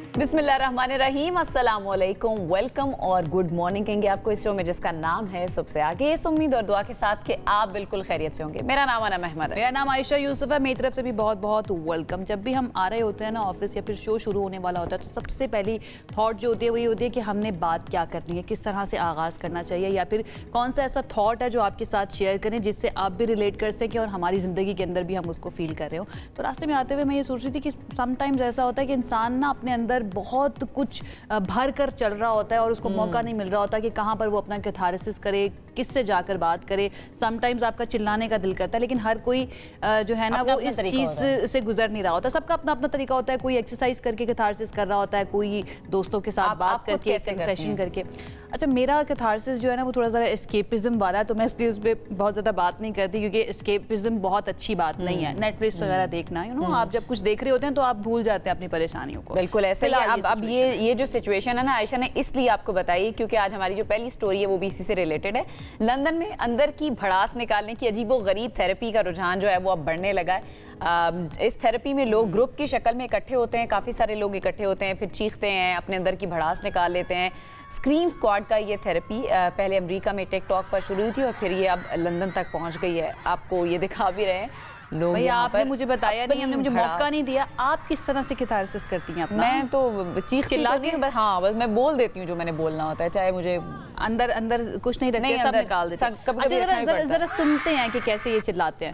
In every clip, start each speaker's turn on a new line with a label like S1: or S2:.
S1: बिस्मिल्लाहिर्रहमानिर्रहीम, अस्सलाम वालेकुम, वेलकम और गुड मॉर्निंग कहेंगे आपको इस शो में जिसका नाम है सबसे आगे। इस उम्मीद और दुआ के साथ कि आप बिल्कुल खैरियत से होंगे। मेरा नाम अनम अहमद है।
S2: मेरा नाम आयशा यूसुफ है। मेरी तरफ से भी बहुत बहुत वेलकम। जब भी हम आ रहे होते हैं ना ऑफिस या फिर शो शुरू होने वाला होता है तो सबसे पहली थॉट जो होती है वही होती है कि हमने बात क्या करनी है, किस तरह से आगाज़ करना चाहिए, या फिर कौन सा ऐसा थॉट है जो आपके साथ शेयर करें जिससे आप भी रिलेट कर सकें और हमारी ज़िंदगी के अंदर भी हम उसको फील कर रहे हो। तो रास्ते में आते हुए मैं ये सोच रही थी कि समटाइम्स ऐसा होता है कि इंसान ना अपने अंदर बहुत कुछ भर कर चल रहा होता है और उसको मौका नहीं मिल रहा होता कि कहाँ पर वो अपना कैथारसिस करे, किससे जाकर बात करे। समटाइम्स आपका चिल्लाने का दिल करता है, लेकिन हर कोई जो है ना वो इस चीज़ से गुजर नहीं रहा होता। सबका अपना अपना तरीका होता है। कोई एक्सरसाइज करके कैथारसिस कर रहा होता है, कोई दोस्तों के साथ बात करके, कन्फेशन करके। अच्छा, मेरा कैथारसिस जो है ना वो थोड़ा ज़रा एस्केपिज्म वाला है, तो मैं इसलिए उस पर बहुत ज़्यादा बात नहीं करती क्योंकि एस्केपिज्म बहुत अच्छी बात नहीं है। नेटफ्लिक्स वगैरह देखना, यू नो, आप जब कुछ देख रहे होते हैं तो आप भूल जाते हैं अपनी परेशानियों को।
S1: बिल्कुल ऐसे ही। अब ये जो सिचुएशन है ना, आयशा ने इसलिए आपको बताई क्योंकि आज हमारी जो पहली स्टोरी है वो भी इसी से रिलेटेड है। लंदन में अंदर की भड़ास निकालने की अजीबोगरीब थेरेपी का रुझान जो है वो अब बढ़ने लगा है। इस थेरेपी में लोग ग्रुप की शक्ल में इकट्ठे होते हैं, काफ़ी सारे लोग इकट्ठे होते हैं, फिर चीखते हैं, अपने अंदर की भड़ास निकाल लेते हैं। स्क्रीम स्क्वाड का ये थेरेपी पहले अमेरिका में टिकटॉक पर शुरू हुई थी और फिर ये अब लंदन तक पहुंच गई है। आपको ये दिखा भी रहे हैं लोग।
S2: भैया आपने मुझे बताया नहीं, हमने मुझे मौका नहीं दिया। आप किस तरह से कैथारसिस करती हैं अपना?
S1: मैं तो चीख चिल्ला के हाँ बस मैं बोल देती हूँ जो मैंने बोलना होता है, चाहे मुझे
S2: अंदर अंदर कुछ नहीं रखते, सब निकाल देते हैं। जरा सुनते हैं कि कैसे ये चिल्लाते हैं।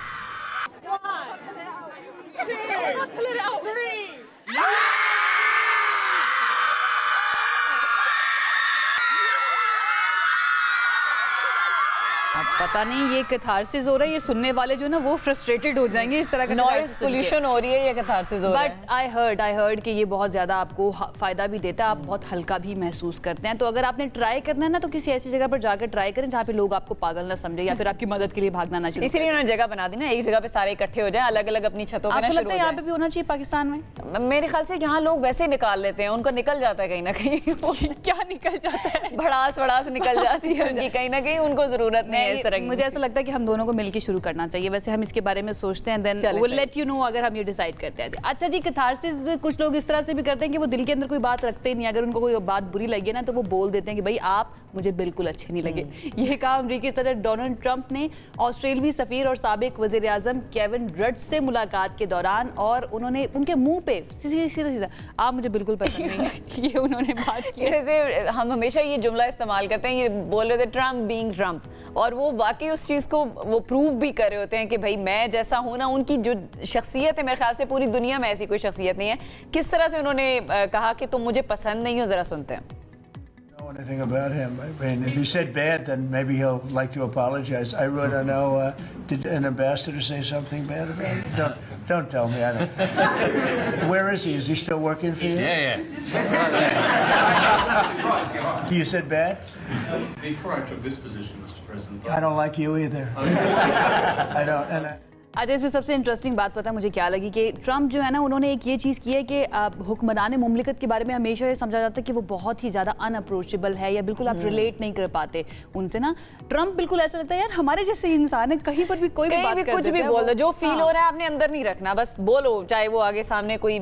S2: अब पता नहीं ये कैथारसिस हो रहा है, ये सुनने वाले जो ना वो फ्रस्ट्रेटेड हो जाएंगे इस तरह का
S1: नॉइज पोल्यूशन हो रही है या कैथारसिस हो रहा है।
S2: बट आई हर्ड कि ये बहुत ज़्यादा आपको फ़ायदा भी देता है, आप बहुत हल्का भी महसूस करते हैं। तो अगर आपने ट्राई करना है ना तो किसी ऐसी जगह पर जाकर ट्राई करें जहाँ पे लोग आपको पागल ना समझे या फिर आपकी मदद के लिए भागना ना चाहिए।
S1: इसीलिए उन्होंने जगह बना दी ना, एक जगह पे सारे इकट्ठे हो जाए, अलग अलग अपनी छतों पर।
S2: आपको लगता है यहाँ पे भी होना चाहिए पाकिस्तान में?
S1: मेरे ख्याल से यहाँ लोग वैसे निकाल लेते हैं, उनको निकल जाता है कहीं ना कहीं।
S2: क्या निकल जाता है?
S1: भड़ास निकल जाती है उनकी, कहीं ना कहीं उनको जरूरत नहीं है इस तरह की।
S2: मुझे ऐसा लगता है कि हम दोनों को मिलकर शुरू करना चाहिए। वैसे हम इसके बारे में सोचते हैं, then will let you know अगर हम ये डिसाइड करते हैं। अच्छा जी, कैथारसिस कुछ लोग इस तरह से भी करते हैं कि वो दिल के अंदर कोई बात रखते ही नहीं। अगर उनको कोई बात बुरी लगी ना तो वो बोल देते हैं कि भाई आप मुझे बिल्कुल अच्छे नहीं लगे। ये कहा अमेरिकी सदर डोनाल्ड ट्रंप ने ऑस्ट्रेलियाई सफीर और साबिक वजीर आजम केविन रड से मुलाकात के दौरान, और उन्होंने उनके मुंह पे सीधा आप मुझे बिल्कुल पसंद नहीं है ये उन्होंने बात की।
S1: जैसे हम हमेशा ये जुमला इस्तेमाल करते हैं, ये बोल रहे थे ट्रंप बीइंग ट्रंप, और वो वाकई उस चीज़ को वो प्रूव भी कर रहे होते हैं कि भाई मैं जैसा हूँ ना। उनकी जो शख्सियत है, मेरे ख्याल से पूरी दुनिया में ऐसी कोई शख्सियत नहीं है। किस तरह से उन्होंने कहा कि तुम मुझे पसंद नहीं हो, जरा सुनते हैं।
S3: Anything about him. I mean, if he said bad, then maybe he'll like to apologize. I really don't know. Did an ambassador say something bad about him? Don't tell me. I don't. Where is he? Is he still working for you?
S4: Yeah.
S3: You said bad?
S4: Before I took this position, Mr. President.
S3: I don't like you either. I don't. And
S2: आज इसमें सबसे interesting बात पता है मुझे क्या लगी कि ट्रंप जो है ना उन्होंने एक ये चीज़ की है कि हुक्मरान मुमलिकत के बारे में हमेशा ये समझा जाता है कि वो बहुत ही ज़्यादा अनअप्रोचेबल है या बिल्कुल आप रिलेट नहीं कर पाते उनसे ना। ट्रंप बिल्कुल ऐसा लगता है यार हमारे जैसे इंसान है, कहीं पर भी कोई भी बात
S1: कुछ भी बोल दो, जो फील हो रहा है आपने अंदर नहीं रखना, बस बोलो, चाहे वो आगे सामने कोई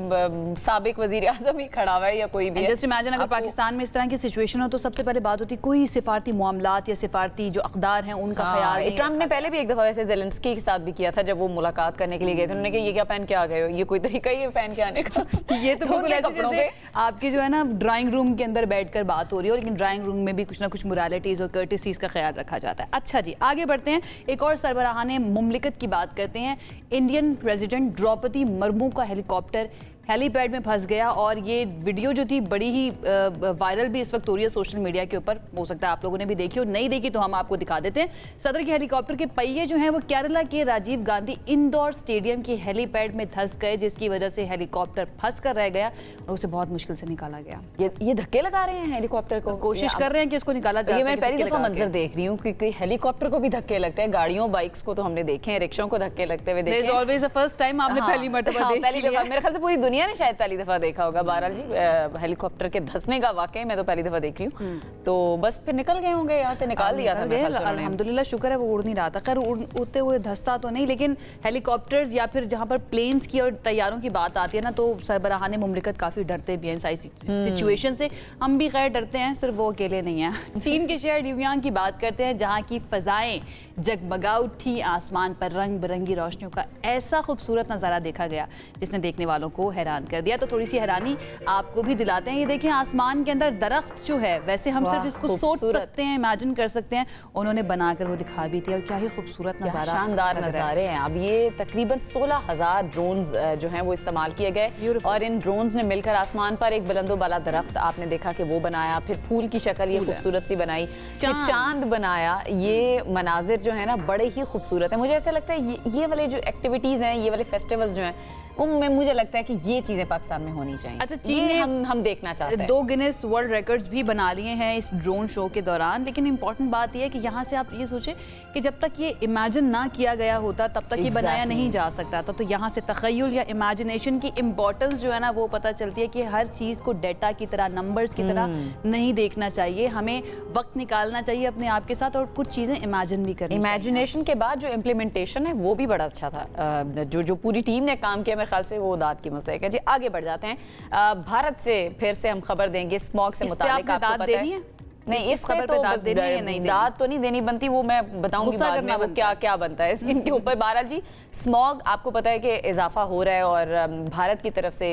S1: साबिक वजीर आजम ही खड़ा हुआ है या कोई भी।
S2: जस्ट इमेजिन अगर पाकिस्तान में इस तरह की सिचुएशन हो तो सबसे पहले बात होती कोई सिफारती मामलात या सिफारती जो अकदार हैं उनका ख्याल।
S1: ट्रंप ने पहले भी एक दफा वैसे ज़ेलेंस्की के साथ भी किया था, जब वो मुलाकात करने के लिए गए थे। उन्होंने कहा ये क्या पहन के आ गए हो, ये कोई तरीका ही है पहन के आने का।
S2: ये तो बिल्कुल ऐसे जैसे आपकी जो है ना ड्राइंग रूम के अंदर बैठकर बात हो रही है, लेकिन ड्राइंग रूम में भी कुछ ना कुछ मोरालिटीज और कर्टेसीज का ख्याल रखा जाता है। अच्छा जी, आगे बढ़ते हैं। एक और सरबराहाने मुमलिकत की बात करते हैं। इंडियन प्रेसिडेंट द्रौपदी मुर्मू का हेलीकॉप्टर हेलीपैड में फंस गया, और ये वीडियो जो थी बड़ी ही वायरल भी इस वक्त हो रही है सोशल मीडिया के ऊपर। हो सकता है आप लोगों ने भी देखी हो, नहीं देखी तो हम आपको दिखा देते हैं। सदर के हेलीकॉप्टर के पहिए जो हैं वो केरला के राजीव गांधी इंडोर स्टेडियम के हेलीपैड में धंस गए, जिसकी वजह से हेलीकॉप्टर फंस कर रह गया और उसे बहुत मुश्किल से निकाला गया।
S1: ये धक्के लगा रहे हैं हेलीकॉप्टर को,
S2: कोशिश कर रहे हैं कि इसको निकाला जाए।
S1: ये मैं पहली दफा मंजर देख रही हूँ क्योंकि हेलीकॉप्टर को भी धक्के लगते हैं, गाड़ियों बाइक्स को तो हमने देखे हैं, रिक्शों को धक्के लगते हुए देखे हैं।
S2: ऑलवेज द फर्स्ट टाइम आपने पहली मरतबा देखी है।
S1: मेरे ख्याल से पूरी दुनिया ने शायद पहली दफा देखा होगा। बहरहाल जी हेलीकॉप्टर के धंसने का वाकई मैं तो पहली दफा देख रही हूँ। तो बस फिर निकल गए होंगे यहाँ से, निकाल दिया था
S2: अल्हम्दुलिल्लाह, शुक्र है वो उड़ नहीं रहा था। खैर उड़ते हुए धंसता तो नहीं, लेकिन हेलीकॉप्टर्स या फिर जहाँ पर प्लेन्स की और तैयारों की बात आती है ना, तो सरबराहान मुमलिकत काफ़ी डरते भी हैं इस सिचुएशन से। हम भी खैर डरते हैं, सिर्फ वो अकेले नहीं हैं। चीन के शहर ल्यूयान की बात करते हैं, जहाँ की फ़ज़ाएँ जगमगा उठी, आसमान पर रंग बिरंगी रोशनियों का ऐसा खूबसूरत नज़ारा देखा गया जिसने देखने वालों को हैरान कर दिया। तो थोड़ी सी हैरानी आपको भी दिलाते हैं। ये देखें, आसमान के अंदर दरख्त जो है, वैसे हम सिर्फ इसको सोच सकते हैं, इमेजिन कर सकते हैं, उन्होंने बनाकर वो दिखा भी दिया। और क्या ही खूबसूरत नज़ारा,
S1: शानदार नज़ारे हैं। अब ये तकरीबन 16,000 ड्रोन्स जो हैं वो इस्तेमाल किए गए और इन ड्रोन्स ने मिलकर आसमान पर एक बुलंदो बाला दरख्त आपने देखा कि वो बनाया, फिर फूल की शक्ल ये खूबसूरत सी बनाई, चांद बनाया। ये मनाजिर जो है ना बड़े ही खूबसूरत है। मुझे ऐसा लगता है ये वाले जो एक्टिविटीज़ हैं, ये वाले फेस्टिवल्स जो हैं, उनमें मुझे लगता है कि ये चीजें पाकिस्तान में होनी चाहिए।
S2: अच्छा, चीन ने
S1: हम देखना चाहते हैं।
S2: 2 गिनेस वर्ल्ड रिकॉर्ड्स भी बना लिए हैं इस ड्रोन शो के दौरान। लेकिन इंपॉर्टेंट बात यह है कि यहाँ से आप ये सोचें कि जब तक ये इमेजिन ना किया गया होता तब तक ये बनाया नहीं जा सकता था। तो यहाँ से तखय्युल या इमेजिनेशन की इम्पोर्टेंस जो है ना वो पता चलती है कि हर चीज़ को डेटा की तरह, नंबर्स की तरह नहीं देखना चाहिए। हमें वक्त निकालना चाहिए अपने आप के साथ और कुछ चीज़ें इमेजिन भी करनी।
S1: इमेजिनेशन के बाद जो इम्प्लीमेंटेशन है वो भी बड़ा अच्छा था। जो पूरी टीम ने काम किया, मेरे ख्याल से वो दाद की मुस्तहक है। जी आगे बढ़ जाते हैं। भारत से फिर से हम खबर देंगे स्मॉग से मुताल्लिक। आपको पता है नहीं, इस खबर पे दाद देनी है, नहीं दाद तो नहीं देनी बनती, वो मैं बताऊंगी बाद में वो क्या क्या बनता है इनके ऊपर। बहरहाल जी स्मॉग आपको पता है कि इजाफा हो रहा है और भारत की तरफ से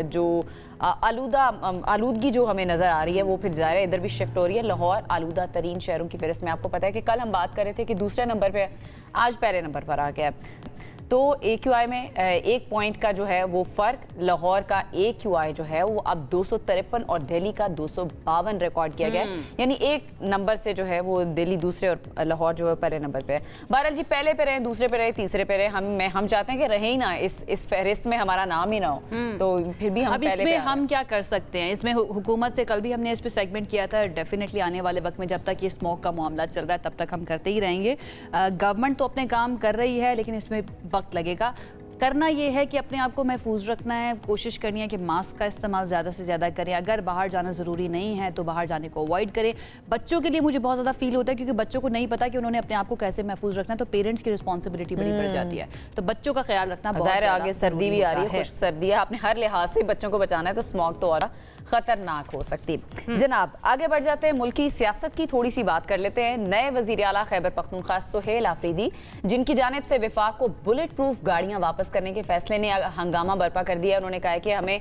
S1: जो आलूदगी जो हमें नज़र आ रही है वो फिर ज़ाहिर है इधर भी शिफ्ट हो रही है। लाहौर आलूदा तरीन शहरों की फहरिस्त में आपको पता है कि कल हम बात कर रहे थे कि दूसरे नंबर पर, आज पहले नंबर पर आ गया है। तो AQI में 1 पॉइंट का जो है वो फ़र्क, लाहौर का AQI जो है वो अब 253 और दिल्ली का 252 रिकॉर्ड किया गया है। यानी एक नंबर से जो है वो दिल्ली दूसरे और लाहौर जो है पहले नंबर पे है। बहरहाल जी पहले पे रहे, दूसरे पे रहे, तीसरे पे रहे, हम चाहते हैं कि रहे ही ना, इस फहरिस्त में हमारा नाम ही ना हो। तो फिर भी हम पहले पे
S2: हम क्या कर सकते हैं इसमें? हुकूमत से कल भी हमने इस पर सेगमेंट किया था। डेफिनेटली आने वाले वक्त में जब तक ये स्मोक का मामला चल रहा है तब तक हम करते ही रहेंगे। गवर्नमेंट तो अपने काम कर रही है लेकिन इसमें वक्त लगेगा। करना ये है कि अपने आप को महफूज रखना है, कोशिश करनी है कि मास्क का इस्तेमाल ज़्यादा से ज़्यादा करें। अगर बाहर जाना ज़रूरी नहीं है तो बाहर जाने को अवॉइड करें। बच्चों के लिए मुझे बहुत ज़्यादा फील होता है क्योंकि बच्चों को नहीं पता कि उन्होंने अपने आप को कैसे महफूज रखना है, तो पेरेंट्स की रिस्पॉन्सिबिलिटी बड़ी बढ़ जाती है। तो बच्चों का ख्याल रखना बहुत ज़्यादा।
S1: आगे सर्दी भी आ रही है, खुश्क सर्दी है, आपने हर लिहाज से बच्चों को बचाना है, तो स्मॉग तो और खतरनाक हो सकती है। जनाब आगे बढ़ जाते हैं, मुल्की सियासत की थोड़ी सी बात कर लेते हैं। नए वजीर आला खैबर पख्तूनख्वा सुहेल आफरीदी, जिनकी जानिब से विफाक को बुलेट प्रूफ गाड़ियां वापस करने के फैसले ने हंगामा बरपा कर दिया। उन्होंने कहा कि हमें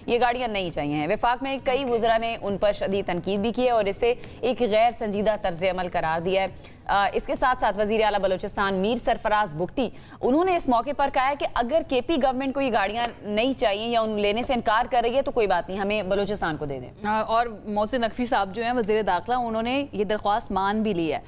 S1: ये गाड़ियां नहीं चाहिए हैं। विफाक में कई वज़रा ने उन पर शदीद तनकीद भी की है और इसे एक गैर संजीदा तर्ज अमल करार दिया है। इसके साथ साथ वजीर आला बलोचिस्तान मीर सरफराज बुगटी, उन्होंने इस मौके पर कहा है कि अगर KP गवर्नमेंट को ये गाड़ियां नहीं चाहिए या उन लेने से इनकार कर रही है तो कोई बात नहीं, हमें बलोचिस्तान को दे दें।
S2: और मोहसिन नकवी साहब जो हैं वजीर दाखिला, उन्होंने ये दरख्वास्त मान भी ली है।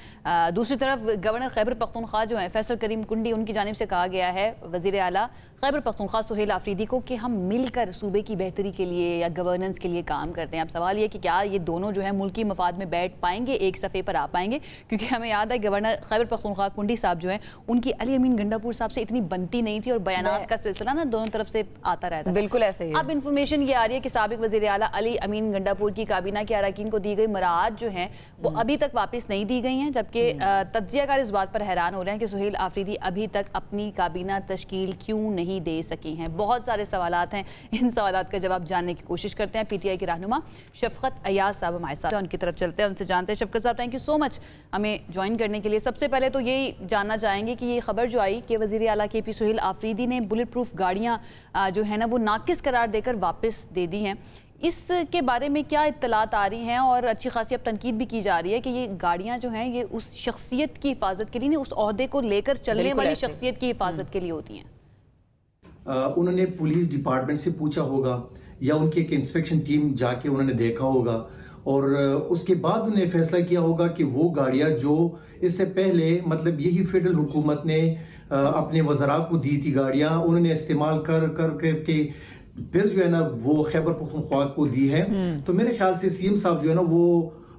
S2: दूसरी तरफ गवर्नर खैबर पख्तूनख्वा जो है फैसल करीम कुंडी, उनकी जानिब से कहा गया है वजीर आला खैबर पख्तूनख्वा सुहेल आफरीदी को कि हम मिलकर सूबे की बेहतरी के लिए या गवर्नेंस के लिए काम करते हैं। अब सवाल ये कि क्या ये दोनों जो है मुल्की मफाद में बैठ पाएंगे, एक सफ़े पर आ पाएंगे? क्योंकि हमें याद है गवर्नर खैबर पख्तूनख्वा कुंडी साहब जो हैं उनकी अली अमीन गंडापुर साहब से इतनी बनती नहीं थी और बयानात का सिलसिला ना दोनों तरफ से आता रहता है।
S1: बिल्कुल ऐसे ही।
S2: अब इन्फॉर्मेशन ये आ रही है कि साबिक वज़ीर आला अली अमीन गंडापुर की काबीना के अरकान को दी गई मराद जो हैं वो अभी तक वापस नहीं दी गई हैं, जबकि तज्जियाकार इस बात पर हैरान हो रहे हैं कि सुहेल आफरीदी अभी तक अपनी काबीना तश्कील क्यों नहीं दे सकी हैं। बहुत सारे सवालात हैं, इन सवालात का जवाब जानने की कोशिश करते हैं। PTI के रहनुमा शफकत अयाज साहब हमारे साथ, उनकी तरफ चलते हैं, उनसे जानते हैं। शफकत साहब, थैंक यू सो मच हमें ज्वाइन करने के लिए। सबसे पहले तो यही जानना चाहेंगे कि ये खबर जो आई कि वज़ीर आला KP सुहेल आफरीदी ने बुलेट प्रूफ गाड़ियाँ जो है ना वो नाकिस करार देकर वापस दे दी हैं, इसके बारे में क्या इत्तलात आ रही हैं? और अच्छी खासी अब तनकीद भी की जा रही है कि ये गाड़ियाँ जो हैं ये उस शख्सियत की हिफाजत के लिए नहीं, उस ओहदे को लेकर चलने वाली शख्सियत की हिफाजत के लिए होती हैं।
S5: उन्होंने पुलिस डिपार्टमेंट से पूछा होगा या उनकी एक इंस्पेक्शन टीम जाके उन्होंने देखा होगा और उसके बाद उन्होंने फैसला किया होगा कि वो गाड़ियां जो इससे पहले मतलब यही फेडरल हुकूमत ने अपने वज़रा को दी थी गाड़ियां, उन्होंने इस्तेमाल कर के फिर जो है ना वो खैबर पख्तूनख्वा को दी है। तो मेरे ख्याल से CM साहब जो है ना वो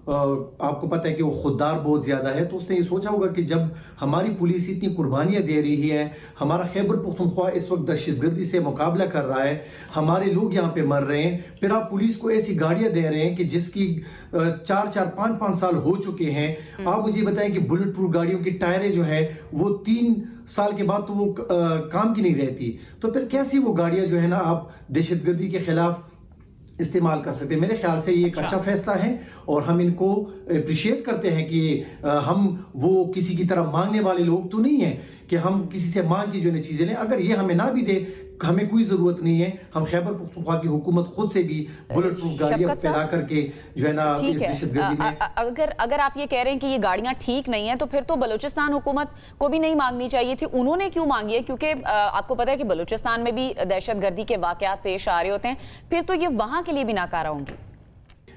S5: आपको पता है कि वो खुददार बहुत ज़्यादा है, तो उसने ये सोचा होगा कि जब हमारी पुलिस इतनी कुर्बानियाँ दे रही है, हमारा खैबर पख्तूनख्वा इस वक्त दहशतगर्दी से मुकाबला कर रहा है, हमारे लोग यहाँ पे मर रहे हैं, फिर आप पुलिस को ऐसी गाड़ियाँ दे रहे हैं कि जिसकी 4-5 साल हो चुके हैं। आप मुझे बताएं कि बुलेट प्रूफ गाड़ियों की टायरें जो है वो 3 साल के बाद तो वो काम की नहीं रहती, तो फिर कैसी वो गाड़ियाँ जो है ना आप दहशतगर्दी के खिलाफ इस्तेमाल कर सकते हैं। मेरे ख्याल से ये एक अच्छा फैसला है और हम इनको अप्रिशिएट करते हैं कि हम वो किसी की तरह मांगने वाले लोग तो नहीं हैं कि हम किसी से मांग की जो है चीजें लें। अगर ये हमें ना भी दे, हमें कोई जरूरत नहीं है, हम खैबर पख्तूनख्वा की हुकूमत खुद से भी बुलेट प्रूफ गाड़ियां पैदा करके जो है ना दहशतगर्दी में।
S1: अगर आप ये कह रहे हैं कि ये गाड़ियां ठीक नहीं है, तो फिर तो बलूचिस्तान हुकूमत को भी नहीं मांगनी चाहिए थी। उन्होंने क्यों मांगी है? क्योंकि आपको पता है कि बलूचिस्तान में भी दहशतगर्दी के वाकयात पेश आ रहे होते हैं, फिर तो ये वहां के लिए भी नाकारा होंगी।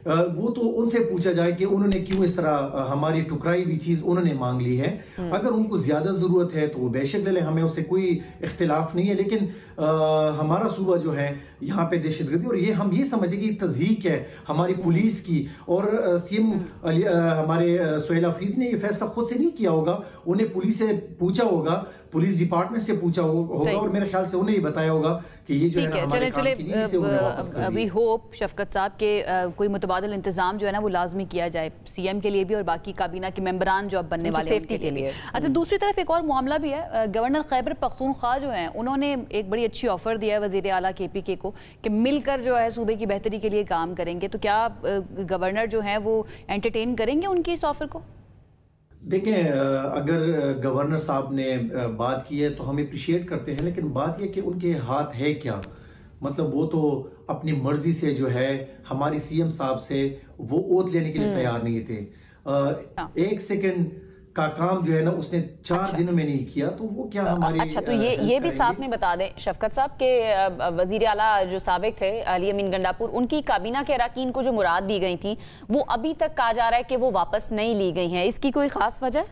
S5: वो तो उनसे पूछा जाए कि उन्होंने क्यों इस तरह हमारी टुकराई हुई चीज उन्होंने मांग ली है। अगर उनको ज्यादा जरूरत है तो वो बेशक ले लें, हमें उससे कोई इख्तिलाफ नहीं है। लेकिन हमारा सूबा जो है यहाँ पे दहशतगर्दी, और ये हम ये समझते कि तज़हीक है हमारी पुलिस की, और सीएम हमारे सुहेल अफरीदी ने ये फैसला खुद से नहीं किया होगा, उन्हें पुलिस से पूछा होगा, पुलिस डिपार्टमेंट से पूछा होगा, और मेरे ख्याल से उन्हें ही बताया होगा कि ये जो है ना हमारे काम की नहीं, इसे उन्होंने वापस कर दिया।
S2: अभी होप शफकत साहब के कोई मुतबादिल इंतजाम जो है ना वो लाजमी किया जाए, सीएम के लिए भी और बाकी काबीना के मेंबरान जो अब बनने वाले हैं सेफ्टी के लिए। अच्छा, दूसरी तरफ एक और मामला भी है। गवर्नर खैबर पख्तूनख्वा जो हैं उन्होंने एक बड़ी अच्छी ऑफर दिया है वज़ीर आला KPK को कि मिलकर जो है सूबे की बेहतरी के लिए काम करेंगे। तो क्या गवर्नर जो है वो एंटरटेन करेंगे उनकी इस ऑफर को?
S5: देखें, अगर गवर्नर साहब ने बात की है तो हम अप्रिशिएट करते हैं, लेकिन बात यह कि उनके हाथ है क्या, मतलब वो तो अपनी मर्जी से जो है हमारी सीएम साहब से वो ओथ लेने के लिए तैयार नहीं थे। 1 सेकंड का काम जो है ना उसने 4 दिनों में नहीं किया, तो वो क्या हमारी
S1: अच्छा, तो ये भी साथ में बता दें शफकत साहब के वजीर आला जो साबिक थे अली अमीन गंडापुर, उनकी काबीना के अरकान को जो मुराद दी गई थी वो अभी तक कहा जा रहा है कि वो वापस नहीं ली गई हैं। इसकी कोई खास वजह?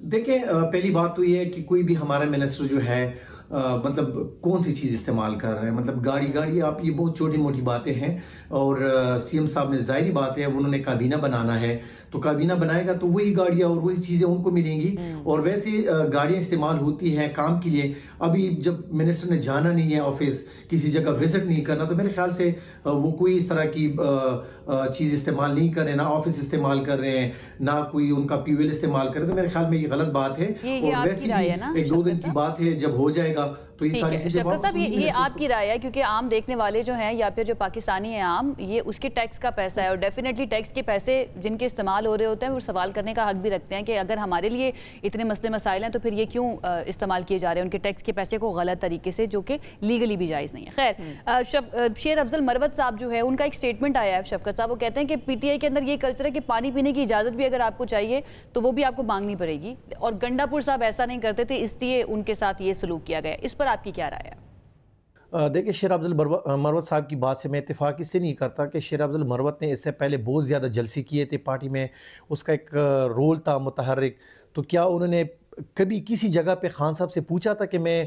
S5: देखें, पहली बात तो ये है कि कोई भी हमारा मिनिस्टर जो है मतलब कौन सी चीज़ इस्तेमाल कर रहे हैं, मतलब गाड़ी आप, ये बहुत छोटी मोटी बातें हैं। और सीएम साहब ने जाहिर बात है उन्होंने काबीना बनाना है, तो काबीना बनाएगा तो वही गाड़ियाँ और वही चीज़ें उनको मिलेंगी। और वैसे गाड़ियाँ इस्तेमाल होती हैं काम के लिए। अभी जब मिनिस्टर ने जाना नहीं है ऑफिस, किसी जगह विजिट नहीं करना, तो मेरे ख्याल से वो कोई इस तरह की चीज़ इस्तेमाल नहीं कर रहे, ना ऑफिस इस्तेमाल कर रहे हैं, ना कोई उनका PUL इस्तेमाल कर रहे, तो मेरे ख्याल में ये गलत बात है। और वैसे भी 1-2 दिन की बात है, जब हो जाएगा तो ये सारी चीजें
S2: शफकत साहब, ये आपकी राय है? क्योंकि आम देखने वाले जो हैं या फिर जो पाकिस्तानी है आम, ये उसके टैक्स का पैसा है, और डेफिनेटली टैक्स के पैसे जिनके इस्तेमाल हो रहे होते हैं वो सवाल करने का हक भी रखते हैं कि अगर हमारे लिए इतने मसले मसाइल हैं तो फिर ये क्यों इस्तेमाल किए जा रहे हैं उनके टैक्स के पैसे को गलत तरीके से, जो कि लीगली भी जायज़ नहीं है। खैर, शेर अफजल मरवत साहब जो है उनका एक स्टेटमेंट आया है शफकत साहब, वो कहते हैं कि PTI के अंदर ये कल्चर है कि पानी पीने की इजाज़त भी अगर आपको चाहिए तो वो भी आपको मांगनी पड़ेगी, और गंडापुर साहब ऐसा नहीं करते थे इसलिए उनके साथ ये सलूक किया गया। इस पर आपकी क्या राय है?
S6: देखिए, शेर अफजल मरवत साहब की बात से मैं इत्तेफाक इससे नहीं करता कि शेर अफजल मरवत ने इससे पहले बहुत ज़्यादा जलसे किए थे पार्टी में, उसका एक रोल था मुतहर्रिक। तो क्या उन्होंने कभी किसी जगह पे खान साहब से पूछा था कि मैं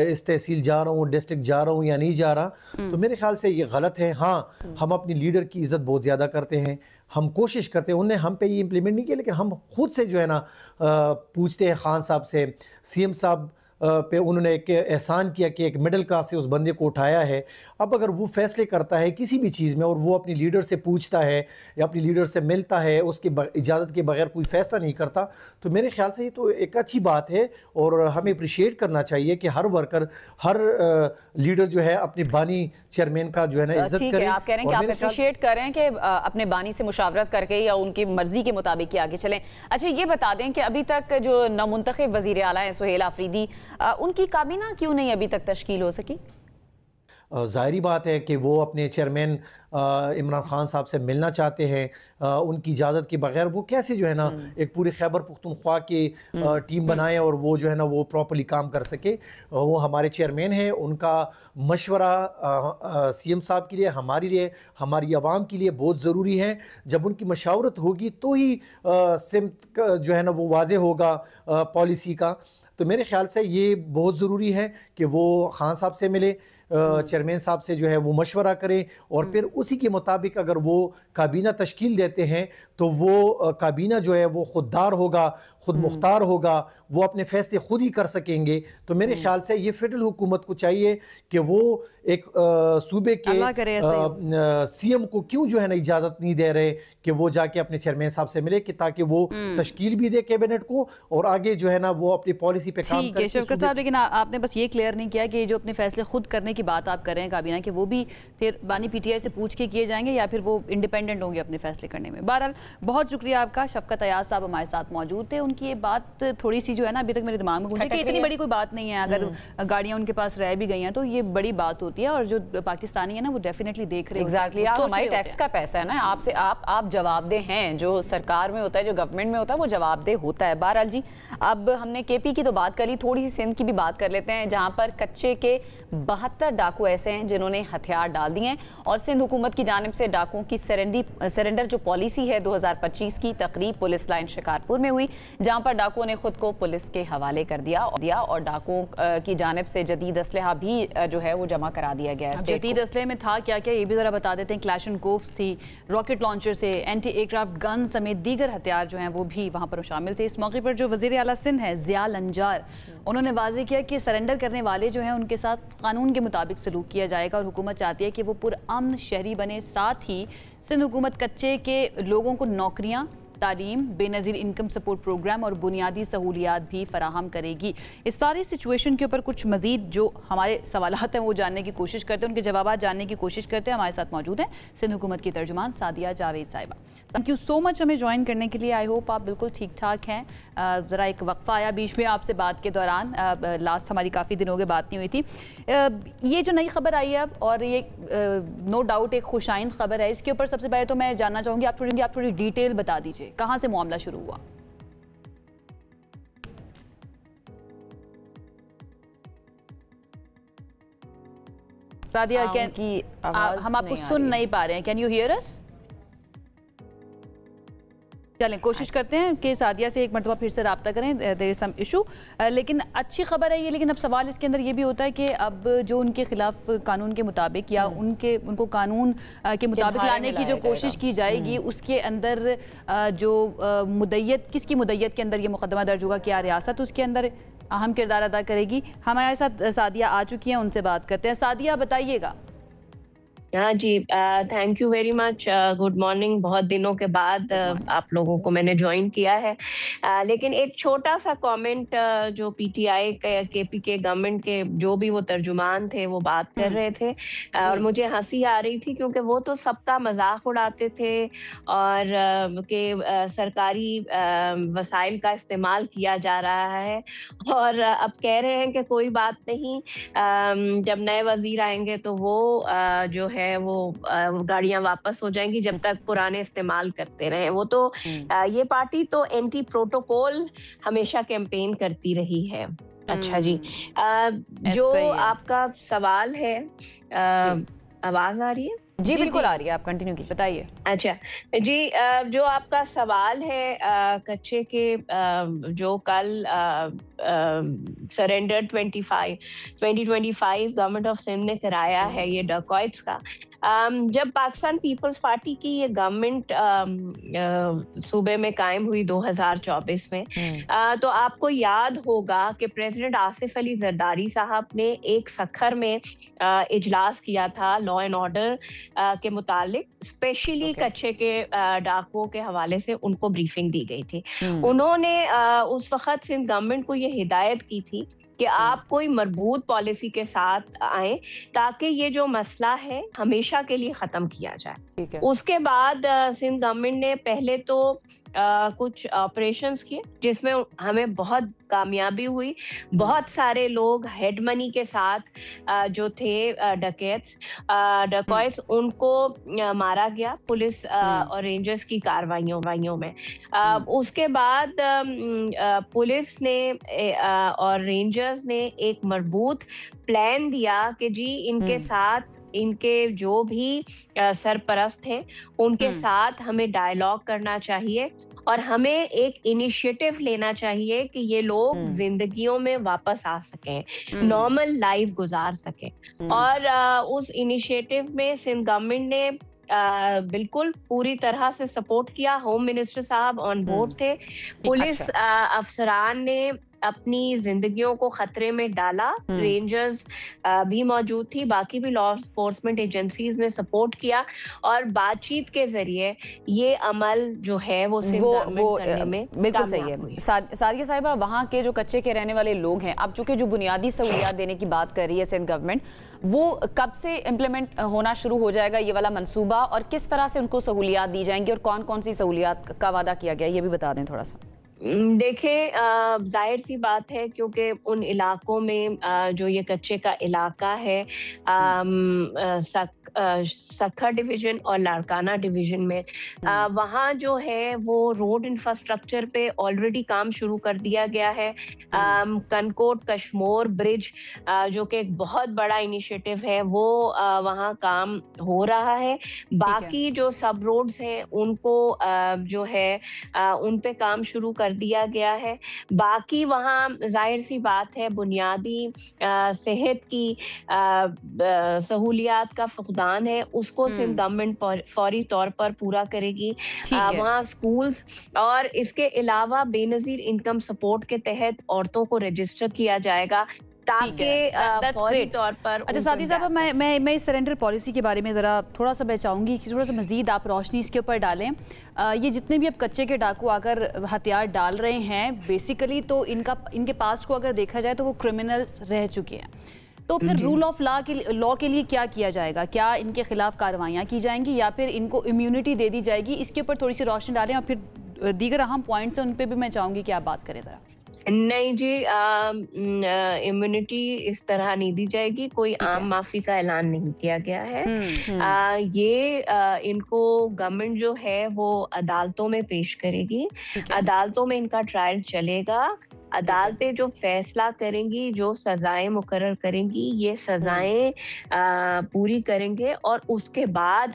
S6: इस तहसील जा रहा हूँ, डिस्ट्रिक्ट जा रहा हूँ या नहीं जा रहा? तो मेरे ख्याल से ये गलत है। हाँ, हम अपनी लीडर की इज़्ज़त बहुत ज़्यादा करते हैं, हम कोशिश करते हैं, उन्हें हम पे ये इम्प्लीमेंट नहीं किया, लेकिन हम खुद से जो है ना पूछते हैं खान साहब से। CM साहब पे उन्होंने एक एहसान किया कि एक मिडिल क्लास से उस बंदे को उठाया है। अब अगर वो फैसले करता है किसी भी चीज़ में और वो अपनी लीडर से पूछता है या अपनी लीडर से मिलता है, उसकी इजाज़त के बगैर कोई फैसला नहीं करता, तो मेरे ख्याल से ये तो एक अच्छी बात है और हमें अप्रिशिएट करना चाहिए कि हर वर्कर, हर लीडर जो है अपने बानी चेयरमैन का जो है ना इज्जत करे।
S1: आप कह रहे हैं कि आप अप्रिशिएट कर रहे हैं कि अपने बानी से मुशावरत करके या उनकी मर्जी के मुताबिक आगे चलें। अच्छा, ये बता दें कि अभी तक जो नामुंतखब वज़ीर आला हैं सुहेल आफरीदी, उनकी काबीना क्यों नहीं अभी तक तश्कील हो सकी?
S6: ज़ाहिरी बात है कि वो अपने चेयरमैन इमरान खान साहब से मिलना चाहते हैं, उनकी इजाज़त के बगैर वो कैसे जो है ना एक पूरे खैबर पख्तूनख्वा की टीम बनाएं और वो जो है ना वो प्रॉपर्ली काम कर सके। वो हमारे चेयरमैन हैं, उनका मशवरा CM साहब के लिए, हमारे लिए, हमारी आवाम के लिए बहुत ज़रूरी है। जब उनकी मशावरत होगी तो ही सिमत जो है ना वो वाज़े होगा पॉलिसी का। तो मेरे ख्याल से ये बहुत ज़रूरी है कि वो खान साहब से मिले। चेयरमैन साहब से जो है वो मशवरा करें और फिर उसी के मुताबिक अगर वो काबीना तश्कील देते हैं तो वो काबीना जो है वो खुददार होगा, खुद मुख्तार होगा, वो अपने फैसले खुद ही कर सकेंगे। तो मेरे ख्याल से ये फेडरल हुकूमत को चाहिए कि वो एक सूबे के सीएम को क्यों जो है ना इजाज़त नहीं दे रहे कि वो जाके अपने चेयरमैन साहब से मिले, कि ताकि वो तश्कील भी दे कैबिनेट को और आगे जो है ना वो अपनी पॉलिसी पे काम करे।
S2: शौकत साहब, लेकिन आपने बस ये क्लियर नहीं किया कि जो अपने फैसले खुद करने की बात आप कर रहे हैं काबीना के, वो भी फिर बानी पीटीआई से पूछ के किए जाएंगे या फिर वो इंडिपेंडेंट होंगे अपने फैसले करने में। बहरहाल बहुत शुक्रिया आपका। शफकत अयाज साहब हमारे साथ मौजूद थे। उनकी ये बात थोड़ी सी जो है ना अभी तक मेरे दिमाग में घूम रही है कि इतनी बड़ी कोई बात नहीं है, अगर गाड़ियां उनके पास रह भी गई हैं तो ये बड़ी बात होती है और जो पाकिस्तानी है ना वो डेफिनेटली देख रहे हैं।
S1: एग्जैक्टली, हमारे टैक्स का पैसा है ना, आपसे आप जवाबदेह हैं। जो सरकार में होता है, जो गवर्नमेंट में होता है, वो जवाबदेह होता है। बहरहाल जी, अब हमने केपी की तो बात कर ली, थोड़ी सी सिंध की भी बात कर लेते हैं, जहां पर कच्चे के 72 डाकू ऐसे हैं जिन्होंने हथियार डाल दिए हैं और सिंध हुकूमत की जानिब से डाकुओं की सरेंडर जो पॉलिसी है 2025 की तकरीब पुलिस लाइन शिकारपुर में हुई, जहां पर डाकुओं ने खुद को पुलिस के हवाले कर दिया और डाकुओं की जानिब से जदीद असलहा भी जो है वो जमा करा दिया गया है।
S2: जदीद असलहे में था क्या क्या ये भी जरा बता देते हैं। क्लैशनकोव्स थी, रॉकेट लॉन्चर से एंटी एयरक्राफ्ट गन समेत दीगर हथियार जो हैं वो भी वहां पर शामिल थे। इस मौके पर जो वज़ीर आला सिंध है ज़िया लंजार, उन्होंने वाज़ेह किया कि सरेंडर करने वाले जो हैं उनके साथ कानून के मुताबिक सलूक किया जाएगा और हुकूमत चाहती है कि वो पुरअमन शहरी बने। साथ ही सिंध हुकूमत कच्चे के लोगों को नौकरियाँ, तालीम, बेनज़ीर इनकम सपोर्ट प्रोग्राम और बुनियादी सहूलियात भी फराहम करेगी। इस सारी सिचुएशन के ऊपर कुछ मज़ीद जो हमारे सवालात हैं वो जानने की कोशिश करते हैं, उनके जवाब जानने की कोशिश करते हैं। हमारे साथ मौजूद हैं सिंध हुकूमत की तर्जुमान सादिया जावेद साहिबा। थैंक यू सो मच हमें ज्वाइन करने के लिए। आई होप आप बिल्कुल ठीक ठाक हैं। ज़रा एक वक्फ़ा आया बीच में आपसे बात के दौरान, लास्ट हमारी काफ़ी दिन हो गए बात नहीं हुई थी। ये जो नई खबर आई है अब, और ये नो डाउट एक खुशाइन खबर है, इसके ऊपर सबसे पहले तो मैं जानना चाहूँगी आप थोड़ी डिटेल बता दीजिए, कहाँ से मामला शुरू हुआ? सादिया, हम आपको सुन नहीं पा रहे हैं। कैन यू हियर अस? चलें कोशिश करते हैं कि सादिया से एक मरतबा फिर से रब्ता करें, देयर इज सम इशू। लेकिन अच्छी खबर है ये, लेकिन अब सवाल इसके अंदर ये भी होता है कि अब जो उनके खिलाफ कानून के मुताबिक या उनको कानून के मुताबिक लाने की जो कोशिश की जाएगी, उसके अंदर जो मुद्दत, किसकी मुद्दत के अंदर ये मुकदमा दर्ज होगा, क्या रियासत उसके अंदर अहम किरदार अदा करेगी? हमारे साथ सादिया आ चुकी हैं, उनसे बात करते हैं। सादिया बताइएगा।
S7: हाँ जी, thank you very much. Good morning. बहुत दिनों के बाद आप लोगों को मैंने ज्वाइन किया है, लेकिन एक छोटा सा कमेंट जो पीटीआई केपी के गवर्नमेंट के जो भी वो तर्जुमान थे वो बात कर रहे थे और मुझे हंसी आ रही थी क्योंकि वो तो सबका मजाक उड़ाते थे और कि सरकारी वसाइल का इस्तेमाल किया जा रहा है और अब कह रहे हैं कि कोई बात नहीं, जब नए वजीर आएंगे तो वो जो है वो गाड़ियां वापस हो जाएंगी जब तक पुराने इस्तेमाल करते रहे। वो तो ये पार्टी तो एंटी प्रोटोकॉल हमेशा कैंपेन करती रही है। अच्छा जी, जो आपका सवाल है, आवाज आ रही है?
S1: जी बिल्कुल आ रही है, आप कंटिन्यू कीजिए, बताइए। अच्छा
S7: जी, जो आपका सवाल है कच्चे के जो कल सरेंडर 2025 गवर्नमेंट ऑफ सिंध ने कराया है ये डकॉइट्स का, जब पाकिस्तान पीपल्स पार्टी की ये गवर्नमेंट सूबे में कायम हुई 2024 में, तो आपको याद होगा कि प्रेसिडेंट आसिफ अली जरदारी साहब ने एक सखर में इजलास किया था लॉ एंड ऑर्डर के मुतालिक, स्पेशली कच्चे के डाकुओं के हवाले से उनको ब्रीफिंग दी गई थी। उन्होंने उस वक्त सिंध गवर्नमेंट को ये हिदायत की थी कि आप कोई मरबूत पॉलिसी के साथ आए ताकि ये जो मसला है हमेशा के लिए खत्म किया जाए। उसके बाद सिंध गवर्नमेंट ने पहले तो कुछ ऑपरेशंस किए जिसमें हमें बहुत कामयाबी हुई। बहुत सारे लोग हेड मनी के साथ जो थे डकॉइट्स उनको मारा गया पुलिस और रेंजर्स की कार्रवाइयों में। उसके बाद पुलिस ने और रेंजर्स ने एक मजबूत प्लान दिया कि जी इनके साथ इनके जो भी सरपरस्त हैं उनके साथ हमें डायलॉग करना चाहिए और हमें एक इनिशिएटिव लेना चाहिए कि ये लोग जिंदगियों में वापस आ सकें, नॉर्मल लाइफ गुजार सकें। और उस इनिशिएटिव में सिंध गवर्नमेंट ने बिल्कुल पूरी तरह से सपोर्ट किया। होम मिनिस्टर साहब ऑन बोर्ड थे, पुलिस अफसरान ने अपनी जिंदगियों को खतरे में डाला, रेंजर्स भी मौजूद थी, बाकी भी लॉ एनफोर्समेंट एजेंसीज ने सपोर्ट किया और बातचीत के जरिए ये अमल जो है वो करने में
S1: बिल्कुल सही है। सादिया साहिबा, वहाँ के जो कच्चे के रहने वाले लोग हैं, अब चूंकि जो बुनियादी सहूलियात देने की बात कर रही है सिंध गवर्नमेंट, वो कब से इम्प्लीमेंट होना शुरू हो जाएगा ये वाला मंसूबा, और किस तरह से उनको सहूलियात दी जाएंगी और कौन कौन सी सहूलियात का वादा किया गया, ये भी बता दें थोड़ा सा।
S7: देखें, जाहिर सी बात है क्योंकि उन इलाकों में जो ये कच्चे का इलाका है, सक्खा डिवीजन और लाड़काना डिवीजन में, वहाँ जो है वो रोड इंफ्रास्ट्रक्चर पे ऑलरेडी काम शुरू कर दिया गया है। कनकोट कश्मोर ब्रिज जो कि एक बहुत बड़ा इनिशिएटिव है, वो वहाँ काम हो रहा है। बाकी जो सब रोड्स हैं उनको जो है उन पे काम शुरू कर दिया गया है। बाकी वहाँ जाहिर सी बात है बुनियादी सेहत की सहूलियात का फुकदान है, उसको सिंध गवर्नमेंट फौरी तौर पर पूरा करेगी। वहाँ स्कूल्स और इसके अलावा बेनजीर इनकम सपोर्ट के तहत औरतों को रजिस्टर किया जाएगा ताकि फौरी तौर पर।
S2: अच्छा सादी साहब, मैं इस सरेंडर पॉलिसी के बारे में ज़रा थोड़ा सा मैं चाहूँगी कि थोड़ा सा मज़ीद आप रोशनी इसके ऊपर डालें। ये जितने भी अब कच्चे के डाकू आकर हथियार डाल रहे हैं, बेसिकली तो इनके पास्ट को अगर देखा जाए तो वो क्रिमिनल्स रह चुके हैं, तो फिर रूल ऑफ लॉ के लिए क्या किया जाएगा? क्या इनके खिलाफ कार्रवाइयाँ की जाएंगी या फिर इनको इम्यूनिटी दे दी जाएगी? इसके ऊपर थोड़ी सी रोशनी डालें और फिर दीगर अहम पॉइंट्स हैं उन पर भी मैं चाहूँगी कि आप बात करें ज़रा।
S7: नहीं जी, इम्यूनिटी इस तरह नहीं दी जाएगी, कोई आम माफी का ऐलान नहीं किया गया है। ये इनको गवर्नमेंट जो है वो अदालतों में पेश करेगी, अदालतों में इनका ट्रायल चलेगा, अदालतें जो फैसला करेंगी, जो सजाएं मुकर्रर करेंगी, ये सजाएं पूरी करेंगे और उसके बाद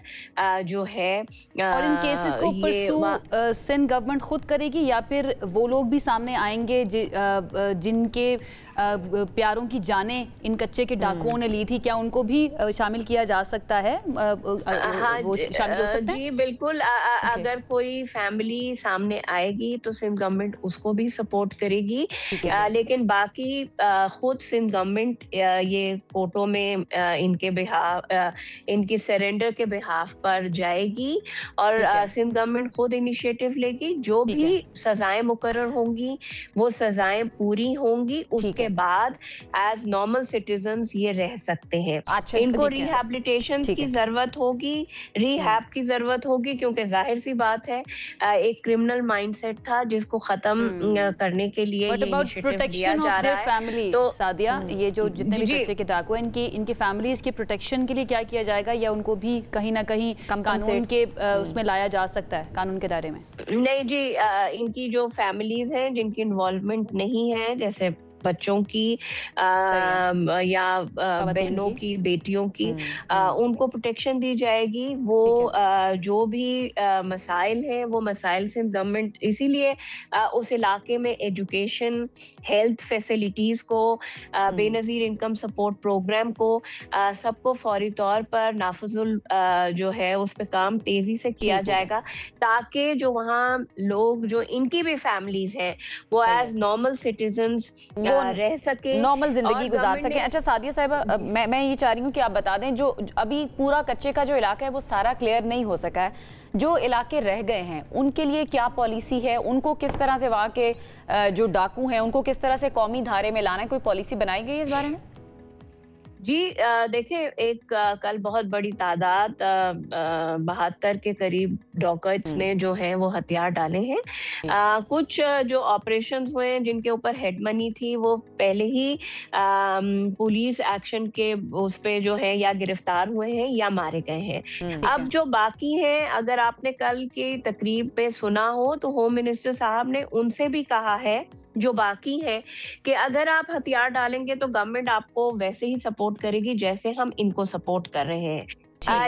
S7: जो है
S2: और इन केसेस को परसू सिंध गवर्नमेंट खुद करेगी या फिर वो लोग भी सामने आएंगे जिनके प्यारों की जानें इन कच्चे के डाकुओं ने ली थी, क्या उनको भी शामिल किया जा सकता है?
S7: हाँ वो शामिल हो सकता है? जी बिल्कुल, अगर कोई फैमिली सामने आएगी तो सिंध गवर्नमेंट उसको भी सपोर्ट करेगी, लेकिन बाकी खुद सिंध गवर्नमेंट ये कोर्टों में इनके इनकी सरेंडर के बिहाफ पर जाएगी और सिंध गवर्नमेंट खुद इनिशिएटिव लेगी। जो भी सजाएं मुकर्रर होंगी वो सजाएं पूरी होंगी, उसके बाद एज नॉर्मल सिटीजन्स ये रह सकते हैं। इनको रिहैबिलिटेशन की जरूरत होगी, रिहैब की जरूरत होगी, क्योंकि जाहिर सी बात है एक क्रिमिनल माइंडसेट था जिसको खत्म करने के लिए
S2: प्रोटेक्शन ऑफ देयर फैमिली। तो सादिया, ये जो जितने भी कच्चे के डाकू हैं, इनकी फैमिलीज के प्रोटेक्शन के लिए क्या किया जाएगा, या उनको भी कहीं ना कहीं कानून के उसमें लाया जा सकता है, कानून के दायरे में?
S7: नहीं जी, इनकी जो फैमिलीज हैं जिनकी इन्वॉल्वमेंट नहीं है, जैसे बच्चों की या बहनों की, बेटियों की, उनको प्रोटेक्शन दी जाएगी। वो जो भी मसाइल हैं वो मसाइल से गवर्नमेंट इसीलिए उस इलाके में एजुकेशन, हेल्थ फैसिलिटीज़ को, बेनज़ीर इनकम सपोर्ट प्रोग्राम को सबको फौरी तौर पर नाफजुल जो है उस पर काम तेज़ी से किया जाएगा, ताकि जो वहाँ लोग जो इनकी भी फैमिलीज हैं वो एज नॉर्मल सिटीजन्स रह सके,
S1: नॉर्मल जिंदगी गुजार सके। अच्छा सादिया साहिबा, मैं ये चाह रही हूँ कि आप बता दें, जो अभी पूरा कच्चे का जो इलाका है वो सारा क्लियर नहीं हो सका है, जो इलाके रह गए हैं उनके लिए क्या पॉलिसी है? उनको किस तरह से वहाँ के जो डाकू हैं उनको किस तरह से कौमी धारे में लाना है? कोई पॉलिसी बनाई गई है इस बारे में?
S7: जी देखिए, एक कल बहुत बड़ी तादाद 72 के करीब डॉकर्स ने जो है वो हथियार डाले हैं। कुछ जो ऑपरेशंस हुए हैं जिनके ऊपर हेड मनी थी वो पहले ही पुलिस एक्शन के उस पे जो है या गिरफ्तार हुए हैं या मारे गए हैं। अब जो बाकी हैं, अगर आपने कल की तकरीब पे सुना हो तो होम मिनिस्टर साहब ने उनसे भी कहा है जो बाकी है कि अगर आप हथियार डालेंगे तो गवर्नमेंट आपको वैसे ही सपोर्ट करेगी जैसे हम इनको सपोर्ट कर रहे हैं।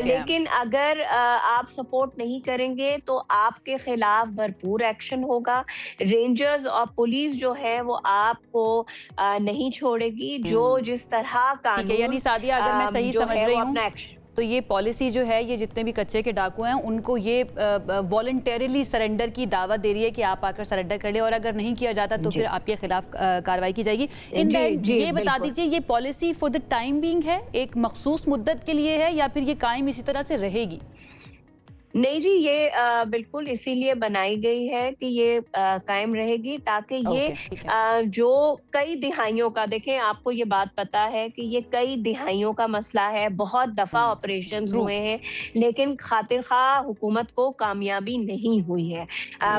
S7: लेकिन अगर आप सपोर्ट नहीं करेंगे तो आपके खिलाफ भरपूर एक्शन होगा। रेंजर्स और पुलिस जो है वो आपको नहीं छोड़ेगी। जो जिस तरह कानून,
S2: यानी सादिया, अगर मैं सही समझ रही हूँ तो ये पॉलिसी जो है, ये जितने भी कच्चे के डाकू हैं उनको ये वॉलंटरीली सरेंडर की दावत दे रही है कि आप आकर सरेंडर कर ले, और अगर नहीं किया जाता तो फिर आपके खिलाफ कार्रवाई की जाएगी। ये बता दीजिए, ये policy for the time being है, एक मखसूस मुद्दत के लिए है, या फिर ये कायम इसी तरह से रहेगी?
S7: नहीं जी, ये बिल्कुल इसीलिए बनाई गई है कि ये कायम रहेगी ताकि ये जो कई दिहाइयों का, देखें आपको ये बात पता है कि ये कई दिहाइयों का मसला है। बहुत दफा ऑपरेशंस हुए हैं लेकिन खातिर खा हुकूमत को कामयाबी नहीं हुई है।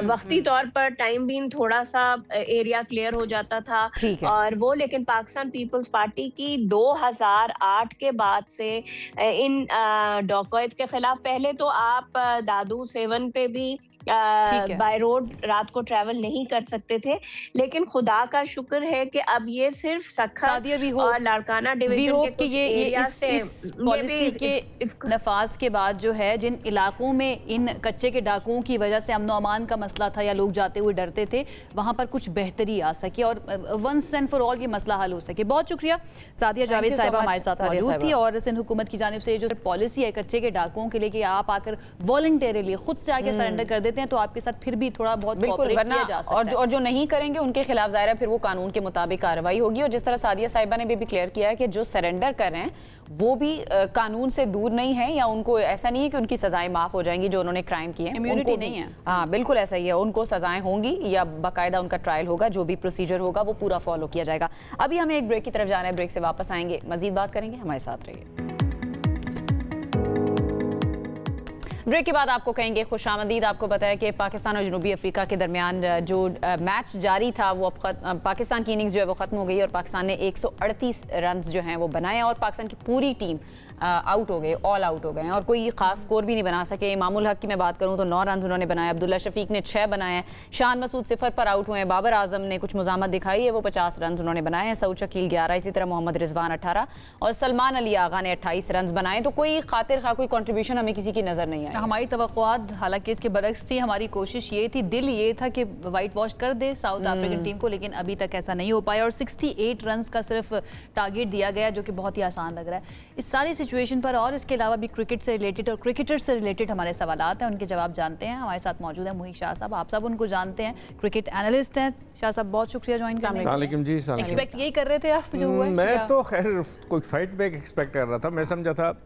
S7: वक्ती तौर पर टाइम बीन थोड़ा सा एरिया क्लियर हो जाता था और वो, लेकिन पाकिस्तान पीपल्स पार्टी की 2008 के बाद से इन डॉकर्स के खिलाफ, पहले तो आप दादू 7 पे भी बाय रोड रात को ट्रैवल नहीं कर सकते थे, लेकिन खुदा का शुक्र है कि अब ये सिर्फ सखर और लाड़काना डिवीजन के कुछ एरिया से
S2: इस पॉलिसी के नफाज के बाद जो है, जिन इलाकों में इन कच्चे के डाकुओं की वजह से अमन अमान का मसला था या लोग जाते हुए डरते थे, वहां पर कुछ बेहतरी आ सके और वंस एंड फॉर ऑल ये मसला हल हो सके। बहुत शुक्रिया सादिया जावेद साहिबा हमारे साथ मौजूद थी। और सिंध हुकूमत की जानिब से जो पॉलिसी है कच्चे के डाकुओं के लिए कि आप आकर वॉलंटरीली खुद से आके सरेंडर कर देते हैं तो आपके साथ फिर भी थोड़ा बहुत कोऑपरेट किया जा सकता है।
S1: और जो नहीं करेंगे उनके खिलाफ ज़ाहिर है फिर वो कानून के मुताबिक कार्रवाई होगी। और जिस तरह सादिया साहिबा ने भी क्लियर किया है कि जो सरेंडर कर रहे हैं वो भी कानून से दूर नहीं है, या उनको ऐसा नहीं है कि उनकी सजाएं माफ हो जाएंगी जो उन्होंने क्राइम किए हैं।
S2: इम्यूनिटी नहीं है।
S1: हाँ बिल्कुल ऐसा ही है, उनको सजाएं होंगी या बाकायदा उनका ट्रायल होगा, जो भी प्रोसीजर होगा वो पूरा फॉलो किया जाएगा। अभी हमें एक ब्रेक की तरफ जाना है, ब्रेक से वापस आएंगे, मजीद बात करेंगे, हमारे साथ रहिए। ब्रेक के बाद आपको कहेंगे खुशामदीद। आपको बताया कि पाकिस्तान और जनूबी अफ्रीका के दरमियान जो मैच जारी था वो अब पाकिस्तान की इनिंग्स जो है वो खत्म हो गई और पाकिस्तान ने 138 रन जो हैं वो बनाए और पाकिस्तान की पूरी टीम आउट हो गए, ऑल आउट हो गए हैं और कोई खास स्कोर भी नहीं बना सके। इमामुल हक की मैं बात करूं तो 9 रन उन्होंने बनाए, अब्दुल्ला शफीक ने 6 बनाए हैं, शान मसूद 0 पर आउट हुए हैं, बाबर आजम ने कुछ मुजामत दिखाई है, वो 50 रन उन्होंने बनाए हैं, सऊद शकील 11, इसी तरह मोहम्मद रिजवान 18 और सलमान अली आगा ने 28 रन बनाए। तो कोई खातिर खा कोई कंट्रीब्यूशन हमें किसी की नजर नहीं आई।
S2: हमारी तवक्कुआत हालांकि इसके बरक्स थी, हमारी कोशिश ये थी, दिल ये था कि वाइट वॉश कर दे साउथ अफ्रीकन टीम को, लेकिन अभी तक ऐसा नहीं हो पाया और 68 रन का सिर्फ टारगेट दिया गया जो कि बहुत ही आसान लग रहा है इस सारी सिचुएशन पर। और इसके अलावा भी क्रिकेट से रिलेटेड और क्रिकेटर से रिलेटेड हमारे सवालात हैं, उनके जवाब जानते हैं। हमारे साथ मौजूद है मुही शाह साहब, आप सब उनको जानते हैं, क्रिकेट एनालिस्ट हैं। शाह साहब बहुत शुक्रिया ज्वाइन करने का। एक्सपेक्ट यही कर रहे थे आप जो हुआ?
S8: मैं तो खैर कोई फाइट बैक एक्सपेक्ट कर रहा था। मैं समझा था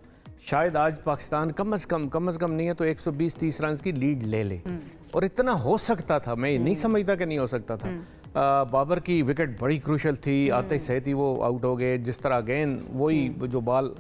S8: शायद आज पाकिस्तान कम से कम नहीं है तो 120-30 रन की लीड ले ले, और इतना हो सकता था। मैं नहीं समझता कि नहीं हो सकता था। बाबर की विकेट बड़ी क्रूशल थी, आते सहित ही वो आउट हो गए। जिस तरह अगेन वही जो बॉल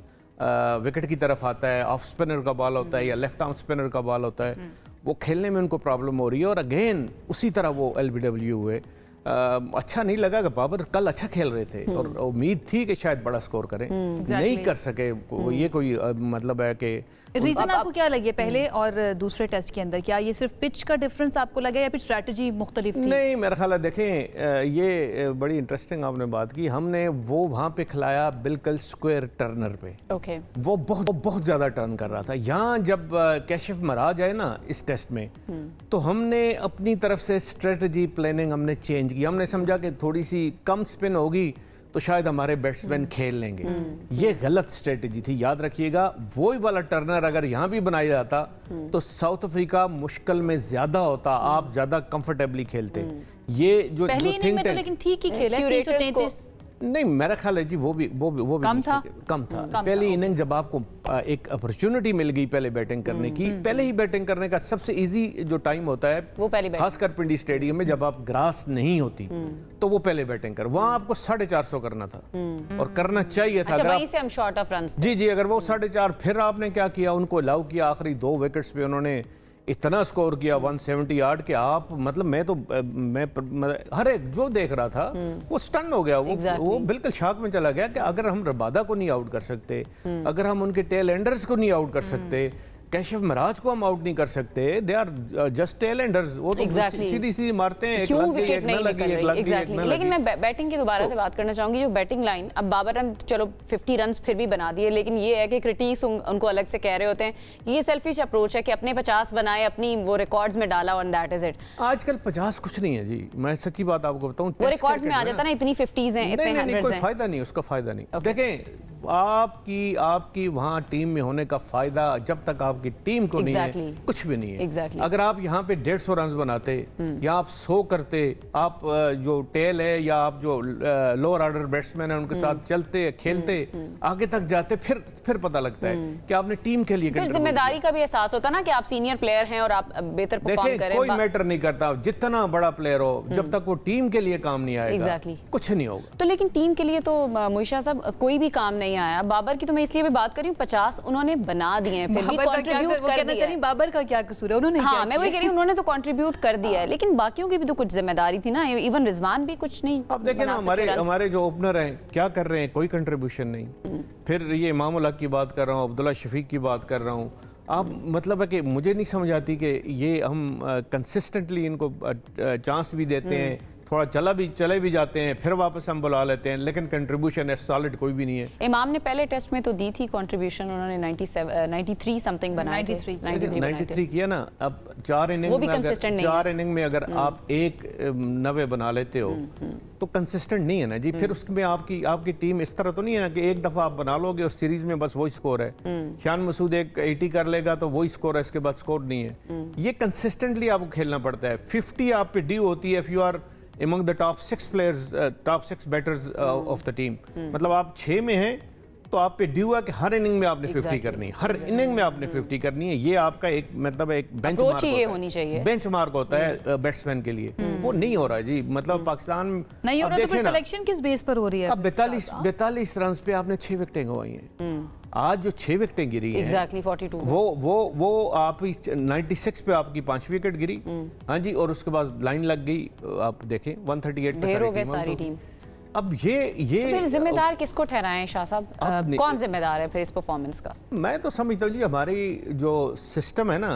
S8: विकेट की तरफ आता है, ऑफ स्पिनर का बॉल होता है या लेफ्ट आर्म स्पिनर का बॉल होता है, वो खेलने में उनको प्रॉब्लम हो रही है। और अगेन उसी तरह वो LBW हुए। अच्छा नहीं लगा कि बाबर कल अच्छा खेल रहे थे और उम्मीद थी कि शायद बड़ा स्कोर करें, नहीं कर सके। ये कोई मतलब है कि
S2: रीजन आपको क्या लगे पहले और दूसरे टेस्ट के अंदर? क्या ये सिर्फ पिच का डिफरेंस आपको लगा या फिर स्ट्रैटेजी मुख्तलिफ थी?
S8: नहीं, मेरा ख्याल है देखें, ये बड़ी इंटरेस्टिंग आपने बात की। हमने वो वहाँ पे खिलाया बिल्कुल स्क्वायर टर्नर पे।
S1: ओके।
S8: वो बहुत ज़्यादा टर्न कर रहा था। यहाँ जब कैशिफ मरा जाए ना इस टेस्ट में, तो हमने अपनी तरफ से स्ट्रेटजी प्लानिंग हमने चेंज की। हमने समझा कि थोड़ी सी कम स्पिन होगी तो शायद हमारे बैट्समैन खेल लेंगे। ये गलत स्ट्रेटजी थी, याद रखिएगा। वही वाला टर्नर अगर यहाँ भी बनाया जाता तो साउथ अफ्रीका मुश्किल में ज्यादा होता, आप ज्यादा कंफर्टेबली खेलते। ये जो
S2: पहली इनिंग में तो लेकिन ठीक ही खेला 333।
S8: नहीं, मेरा ख्याल है जी वो भी
S2: कम था।
S8: पहली इनिंग जब आपको एक अपॉर्चुनिटी मिल गई पहले बैटिंग करने की, पहले ही बैटिंग करने का सबसे इजी जो टाइम होता है
S1: वो पहले
S8: खासकर पिंडी स्टेडियम में जब आप ग्रास नहीं होती तो वो पहले बैटिंग कर, वहां आपको 450 करना था और करना चाहिए था।
S1: अच्छा, वहीं से हम शॉर्ट ऑफ रन्स।
S8: जी, अगर वो 4.5, फिर आपने क्या किया, उनको अलाउ किया, आखिरी 2 विकेट्स पे उन्होंने इतना स्कोर किया 178 कि आप मतलब मैं हर एक जो देख रहा था वो स्टन हो गया, वो बिल्कुल शॉक में चला गया कि अगर हम रबादा को नहीं आउट कर सकते, अगर हम उनके टेल एंडर्स को नहीं आउट कर सकते, कैशव महाराज को हम आउट नहीं कर सकते, they are just tail enders, वो तो सीधी मारते हैं,
S1: क्यों विकेट नहीं निकल रही। एग्जैक्टली। लेकिन मैं बैटिंग की दोबारा से बात करना चाहूंगी, जो बैटिंग लाइन, अब बाबर रन चलो 50 रन फिर भी बना दिए, लेकिन ये है कि क्रिटिक्स उनको अलग से कह रहे होते हैं कि ये सेल्फिश अप्रोच है कि अपने 50 बनाए, अपनी वो रिकॉर्ड्स में डाला और दैट इज इट।
S8: आजकल 50 कुछ नहीं है जी, मैं सच्ची बात आपको बताऊं,
S1: वो रिकॉर्ड्स में आ जाता ना, इतनी 50s हैं, इतने 100s हैं,
S8: कोई फायदा नहीं, उसका फायदा नहीं। देखें, आपकी वहां टीम में होने का फायदा जब तक आपकी टीम को नहीं है कुछ भी नहीं है। अगर आप यहाँ पे 150 रन बनाते या आप 100 करते, आप जो टेल है या आप जो लोअर ऑर्डर बैट्समैन है उनके साथ चलते खेलते आगे तक जाते, फिर पता लगता है कि आपने टीम के लिए
S1: जिम्मेदारी का भी एहसास होता ना कि आप सीनियर प्लेयर हैं और आप बेहतर परफॉर्म करें।
S8: कोई मैटर नहीं करता जितना बड़ा प्लेयर हो, जब तक वो टीम के लिए काम नहीं आएगा कुछ नहीं होगा।
S1: तो लेकिन टीम के लिए तो मोइशा साहब कोई भी काम नहीं आया। बाबर की तो मैं इसलिए भी बात कर रही हूँ, 50 उन्होंने बना दिए हैं, फिर भी कंट्रीब्यूट कर दिया है।
S2: बाबर का क्या कसूर है, उन्होंने
S1: हाँ, मैं वही कह रही हूँ, उन्होंने तो कंट्रीब्यूट कर दिया है, लेकिन बाकियों की भी तो कुछ जिम्मेदारी थी ना। इवन रिजवान भी कुछ नहीं।
S8: अब देखिए ना, हमारे जो ओपनर हैं क्या कर रहे हैं, कोई कंट्रीब्यूशन नहीं। फिर ये इमामुल हक की बात कर रहा हूँ, अब्दुल्ला शफीक की बात कर रहा हूँ। आप मतलब है कि मुझे नहीं समझ आती कि ये हम कंसिस्टेंटली इनको चांस भी देते हैं, थोड़ा चले भी जाते हैं, फिर वापस हम बुला लेते हैं, लेकिन कंट्रीब्यूशन है सॉलिड कोई भी नहीं है।
S1: इमाम ने पहले टेस्ट में तो दी थी कंट्रीब्यूशन, उन्होंने 93 समथिंग बनाए थे,
S8: 93 किया ना। अब 4 इनिंग में अगर आप एक 90 बना लेते हो तो कंसिस्टेंट नहीं है ना जी। फिर उसमें आपकी टीम इस तरह तो नहीं है ना कि एक दफा आप बना लोगे और सीरीज में बस वही स्कोर है, शान मसूद एक 80 कर लेगा तो वही स्कोर है, इसके बाद स्कोर नहीं है। ये कंसिस्टेंटली आपको खेलना पड़ता है। 50 आप पे ड्यू होती है if you are among the top 6 players, top 6 batters of the team। मतलब आप 6 में हैं तो आप पे ड्यू है कि हर इनिंग में आपने 50 करनी है, हर इनिंग में आपने 50 करनी है। ये आपका एक मतलब एक बेंचमार्क होता है बैट्समैन के लिए, वो नहीं हो रहा है जी। मतलब पाकिस्तान
S2: नहीं हो रहा, तो फिर सिलेक्शन किस बेस पर हो रही है?
S8: अब 42 रन पे आपने 6 विकेटें गंवाई हैं। आज जो 6 विकेटें गिरी हैं,
S1: 42
S8: वो आप 96 पे आपकी 5 विकेट गिरी। हाँ जी, और उसके बाद लाइन लग गई, आप देखें 138 पे
S1: सारी टीम।
S8: अब ये
S1: तो फिर जिम्मेदार किसको ठहराएं शाह साहब, कौन जिम्मेदार है फिर इस परफॉर्मेंस का?
S8: मैं तो समझता हूँ जी, हमारी जो सिस्टम है ना,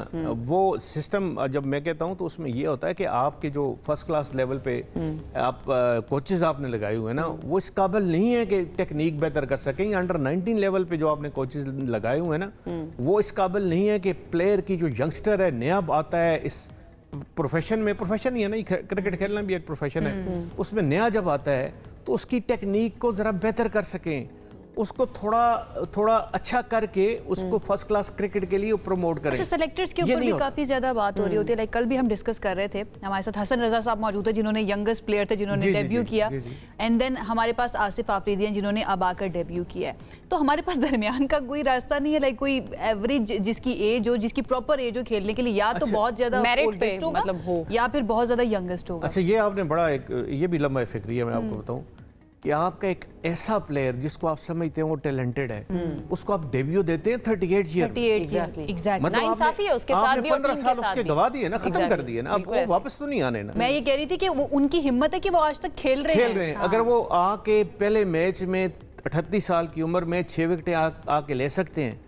S8: वो सिस्टम जब मैं कहता हूँ तो उसमें ये होता है कि आपके जो फर्स्ट क्लास लेवल पे आप कोचेज आपने लगाए हुए हैं ना, वो इस काबिल नहीं है कि टेक्निक बेहतर कर सकें। अंडर 19 लेवल पे जो आपने कोचेज लगाए हुए हैं ना, वो इस काबिल नहीं है कि प्लेयर की जो यंगस्टर है, नया आता है इस प्रोफेशन में, प्रोफेशन ही है ना, क्रिकेट खेलना भी एक प्रोफेशन है, उसमें नया जब आता है तो उसकी टेक्निक को जरा बेहतर कर सकें, उसको थोड़ा अच्छा करके उसको फर्स्ट क्लास क्रिकेट के लिए प्रमोट करें।
S2: अच्छा, सेलेक्टर्स के ऊपर भी काफी ज्यादा बात हो रही होती है। लाइक कल भी हम डिस्कस कर रहे थे, हमारे साथ हसन रजा साहब मौजूद है जिन्होंने यंगेस्ट प्लेयर थे, जिन्होंने डेब्यू किया, एंड देन हमारे पास आसिफ आफरीदी हैं जिन्होंने अब आकर डेब्यू किया है। तो हमारे पास दरमियान का कोई रास्ता नहीं है, लाइक कोई एवरेज जिसकी एज हो, जिसकी प्रॉपर एज हो खेलने के लिए, या तो बहुत ज्यादा ओल्डेस्ट होगा मतलब हो, या फिर बहुत ज्यादा यंगेस्ट होगा।
S8: अच्छा, ये आपने बड़ा एक ये भी लंबा फिक्र है, मैं आपको बताऊं कि आपका एक ऐसा प्लेयर जिसको आप समझते हैं वो टैलेंटेड है, उसको आप डेब्यू देते हैं 38 ईयर।
S1: मतलब नाइंसाफी है उसके साथ भी,
S8: 15 साल उसके गवा दिए ना, खत्म कर दिए ना, अब वो वापस तो नहीं आने ना।
S2: मैं ये कह रही थी कि वो उनकी हिम्मत है कि वो आज तक खेल रहे हैं।
S8: अगर वो आके पहले मैच में 38 साल की उम्र में 6 विकेटें आके ले सकते हैं,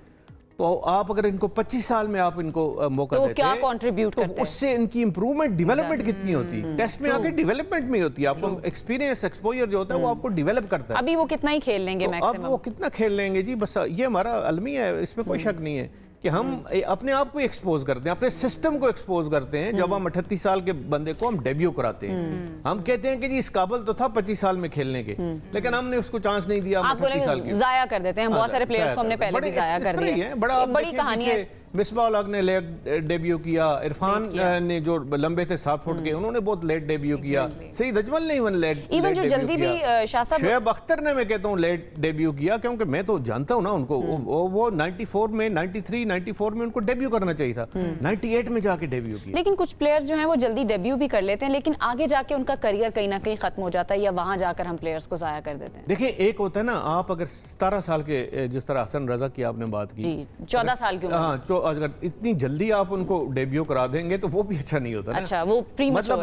S8: तो आप अगर इनको 25 साल में आप इनको मौका देते हैं,
S1: क्या कंट्रीब्यूट करते हैं,
S8: उससे इनकी इंप्रूवमेंट डेवलपमेंट कितनी होती है। टेस्ट में आके डेवलपमेंट में होती है, आपको एक्सपीरियंस एक्सपोजर जो होता है वो आपको डेवलप करता है।
S1: अभी वो कितना ही खेल लेंगे मैक्सिमम,
S8: अब वो कितना खेल लेंगे जी, बस ये हमारा अलमिया है, इसमें कोई शक नहीं है कि हम अपने आप को एक्सपोज करते हैं, अपने सिस्टम को एक्सपोज करते हैं। जब हम 38 साल के बंदे को हम डेब्यू कराते हैं, हम कहते हैं कि जी इस काबिल तो था 25 साल में खेलने के, लेकिन हमने उसको चांस नहीं दिया, 38 साल की
S1: जाया कर देते हैं। बहुत सारे प्लेयर्स को हमने पहले भी जाया कर दिया।
S8: बड़ी कहानी है। मिसबाह उल हक ने लेट डेब्यू किया, इरफान ने जो लंबे थे 7 फुट के उन्होंने बहुत लेट डेब्यू किया, सईद अजमल ने इवन लेट
S1: जल्दी भी
S8: शोएब अख्तर ने मैं कहता हूँ लेट डेब्यू किया, क्योंकि मैं तो जानता हूँ ना उनको, वो 94 में 93 94 में उनको डेब्यू करना चाहिए था, 98 में जाके डेब्यू किया।
S1: लेकिन कुछ प्लेयर्स जो हैं वो जल्दी डेब्यू भी कर लेते हैं, लेकिन आगे जाके उनका करियर कहीं ना कहीं खत्म हो जाता है या वहां जाकर हम प्लेयर्स को जाया कर देते हैं।
S8: देखिए एक होता है ना, आप अगर 17 साल के, जिस तरह हसन रजा की आपने बात की,
S1: 14 साल की उम्र,
S8: हाँ, अगर इतनी जल्दी आप उनको डेब्यू करा देंगे तो वो भी अच्छा नहीं होता ना।
S1: अच्छा, वो
S8: मतलब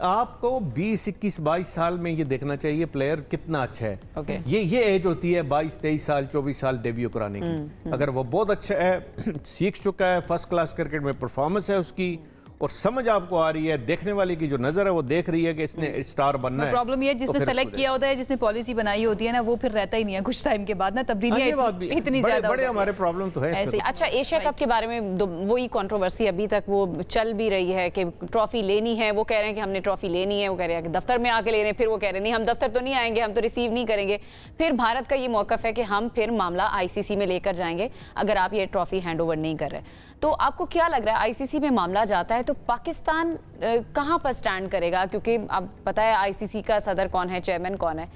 S8: आपको 20 21 22 साल में ये देखना चाहिए प्लेयर कितना अच्छा है। ये एज होती है 22 23 साल 24 साल डेब्यू कराने की। अगर वो बहुत अच्छा है, सीख चुका है, फर्स्ट क्लास क्रिकेट में परफॉर्मेंस है उसकी, और समझ आपको आ रही है, देखने वाले की जो नजर है वो देख रही है कि इसने स्टार बनना है।
S2: प्रॉब्लम ये है जिसने सेलेक्ट किया होता है, जिसने पॉलिसी बनाई होती है ना, वो फिर रहता ही नहीं है कुछ टाइम के बाद ना, तब्दीलियां इतनी ज्यादा
S8: बड़े हमारे प्रॉब्लम तो है ऐसे।
S1: अच्छा, एशिया कप के बारे में वही कंट्रोवर्सी अभी तक वो चल भी रही है कि ट्रॉफी लेनी है, वो कह रहे हैं कि हमने ट्रॉफी लेनी है, वो कह रहे हैं कि दफ्तर में आके लेने, फिर वो कह रहे हैं नहीं हम दफ्तर तो नहीं आएंगे, हम तो रिसीव नहीं करेंगे। फिर भारत का ये मौकफ है कि हम फिर मामला ICC में लेकर जाएंगे अगर आप ये ट्रॉफी हैंड ओवर नहीं कर रहे। तो आपको क्या लग रहा है, ICC में मामला जाता है तो पाकिस्तान कहां पर स्टैंड करेगा? क्योंकि अब पता है ICC का सदर कौन है, चेयरमैन कौन है।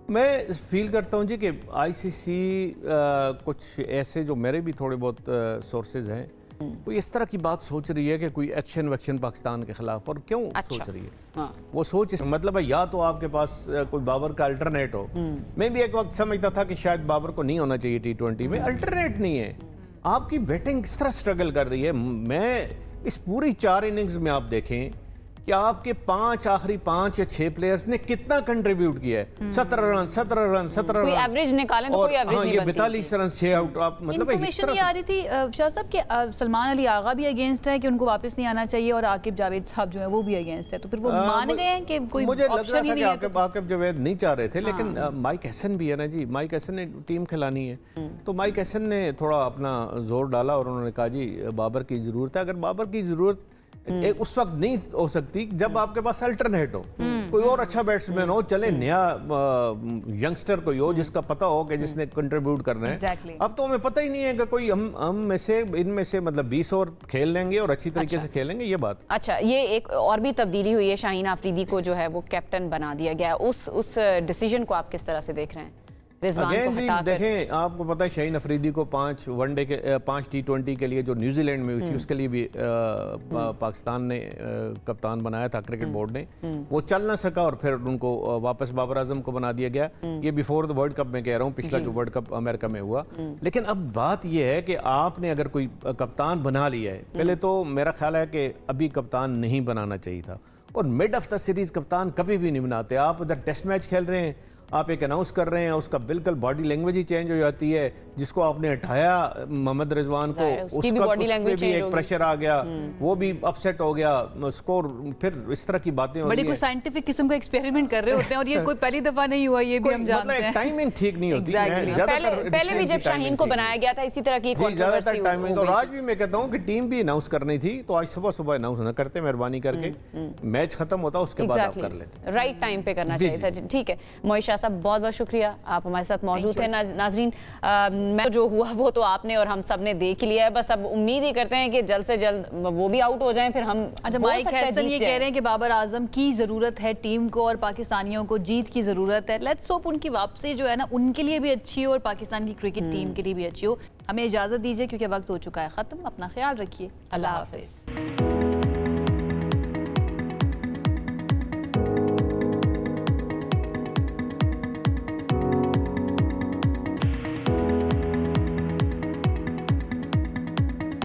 S8: मैं फील करता हूं जी कि ICC कुछ ऐसे जो मेरे भी थोड़े बहुत सोर्सेज हैं, कोई इस तरह की बात सोच रही है कि कोई एक्शन वैक्शन पाकिस्तान के खिलाफ, और क्यों सोच रही है? हाँ। वो सोच मतलब है या तो आपके पास कोई बाबर का अल्टरनेट हो। मैं भी एक वक्त समझता था कि शायद बाबर को नहीं होना चाहिए T20 में, अल्टरनेट नहीं है। आपकी बैटिंग किस तरह स्ट्रगल कर रही है। मैं इस पूरी 4 इनिंग्स में आप देखें कि आपके आखिरी 5 या 6 प्लेयर्स ने कितना कंट्रीब्यूट किया है। 17 रन
S1: कोई एवरेज निकालें तो कोई एवरेज नहीं बनती।
S8: 42 रन 6 आउट। आप मतलब
S2: इन्फॉर्मेशन ये आ रही थी शाह साहब कि सलमान अली आगा भी अगेंस्ट है कि उनको वापस नहीं आना चाहिए, और आकिब जावेद साहब जो है वो भी अगेंस्ट है, तो फिर वो मान गए हैं कि कोई ऑप्शन ही नहीं है।
S8: आकिब जावेद नहीं चाह रहे थे, लेकिन माइक हसन भी है ना जी, माइक हसन ने टीम खिलानी है, तो माइक हसन ने थोड़ा अपना जोर डाला और उन्होंने कहा जी बाबर की जरूरत है। अगर बाबर की जरूरत उस वक्त नहीं हो सकती जब आपके पास अल्टरनेट हो, कोई और अच्छा बैट्समैन हो, चले नया यंगस्टर कोई हो जिसका पता हो कि जिसने कंट्रीब्यूट करना है। अब तो हमें पता ही नहीं है कि कोई हम में से इनमें से मतलब 20 और खेल लेंगे और अच्छी तरीके से खेलेंगे, ये बात।
S1: अच्छा, ये एक और भी तब्दीली हुई है, शाहीन आफरीदी को जो है वो कैप्टन बना दिया गया। उस डिसीजन को आप किस तरह से देख रहे हैं?
S8: देखें, आपको पता है शाहीन अफरीदी को 5 वनडे के 5 T20 के लिए जो न्यूजीलैंड में हुई थी उसके लिए भी पाकिस्तान ने कप्तान बनाया था, क्रिकेट बोर्ड ने। वो चल ना सका और फिर उनको वापस बाबर आजम को बना दिया गया। ये बिफोर द वर्ल्ड कप में कह रहा हूँ, पिछला जो वर्ल्ड कप अमेरिका में हुआ। लेकिन अब बात यह है कि आपने अगर कोई कप्तान बना लिया है, पहले तो मेरा ख्याल है कि अभी कप्तान नहीं बनाना चाहिए था, और मिड ऑफ द सीरीज कप्तान कभी भी नहीं बनाते। आप उधर टेस्ट मैच खेल रहे हैं, आप एक अनाउंस कर रहे हैं, उसका बिल्कुल बॉडी लैंग्वेज ही चेंज हो जाती है। जिसको आपने हटाया मोहम्मद रिजवान को, उसका भी एक प्रेशर आ गया, वो भी अपसेट हो गया, स्कोर फिर इस तरह की बातें हो रही हैं।
S2: बड़ी कोई साइंटिफिक किस्म का एक्सपेरिमेंट कर रहे होते हैं, और ये कोई पहली दफा नहीं हुआ, ये भी हम जानते हैं।
S8: टाइमिंग ठीक नहीं होती।
S1: पहले भी जब शाहीन को बनाया गया था इसी तरह की
S8: ज्यादातर टाइमिंग, और आज भी मैं कहता हूँ कि टीम भी अनाउंस करनी थी तो आज सुबह सुबह अनाउंस न करते, मेहरबानी करके मैच खत्म होता उसके बाद आप कर लेते।
S1: राइट टाइम पे करना चाहिए था। ठीक है मोहित शाह साहब, बहुत बहुत शुक्रिया, आप हमारे साथ मौजूद थे। नाजरीन, मैं जो हुआ वो तो आपने और हम सब ने देख लिया है, बस अब उम्मीद ही करते हैं कि जल्द से जल्द वो भी आउट हो जाएं, फिर हम।
S2: अच्छा, माइक हैसन ये कह रहे हैं कि बाबर आजम की जरूरत है टीम को, और पाकिस्तानियों को जीत की जरूरत है। लेट्स होप उनकी वापसी जो है ना उनके लिए भी अच्छी हो और पाकिस्तान की क्रिकेट टीम के लिए भी अच्छी हो। हमें इजाजत दीजिए क्योंकि वक्त हो चुका है खत्म। अपना ख्याल रखिए, अल्लाह हाफिज।